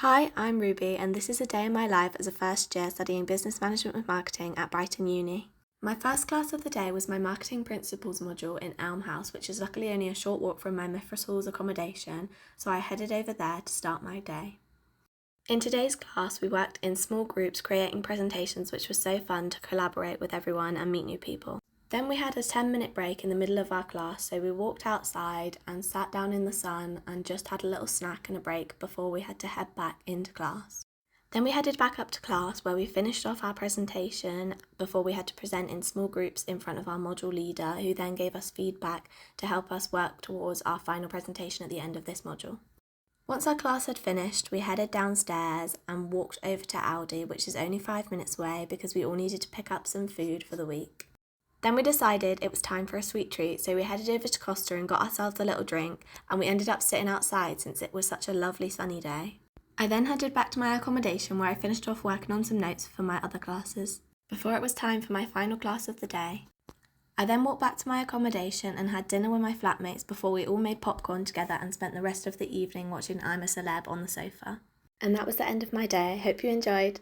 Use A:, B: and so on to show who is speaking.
A: Hi, I'm Ruby, and this is a day in my life as a first year studying business management with marketing at Brighton Uni. My first class of the day was my marketing principles module in Elm House, which is luckily only a short walk from my Mifras Hall's accommodation, so I headed over there to start my day. In today's class, we worked in small groups creating presentations, which was so fun to collaborate with everyone and meet new people. Then we had a 10-minute break in the middle of our class, so we walked outside and sat down in the sun and just had a little snack and a break before we had to head back into class. Then we headed back up to class where we finished off our presentation before we had to present in small groups in front of our module leader, who then gave us feedback to help us work towards our final presentation at the end of this module. Once our class had finished, we headed downstairs and walked over to Aldi, which is only 5 minutes away because we all needed to pick up some food for the week. Then we decided it was time for a sweet treat, so we headed over to Costa and got ourselves a little drink, and we ended up sitting outside since it was such a lovely sunny day. I then headed back to my accommodation where I finished off working on some notes for my other classes, before it was time for my final class of the day. I then walked back to my accommodation and had dinner with my flatmates before we all made popcorn together and spent the rest of the evening watching I'm a Celeb on the sofa. And that was the end of my day. I hope you enjoyed.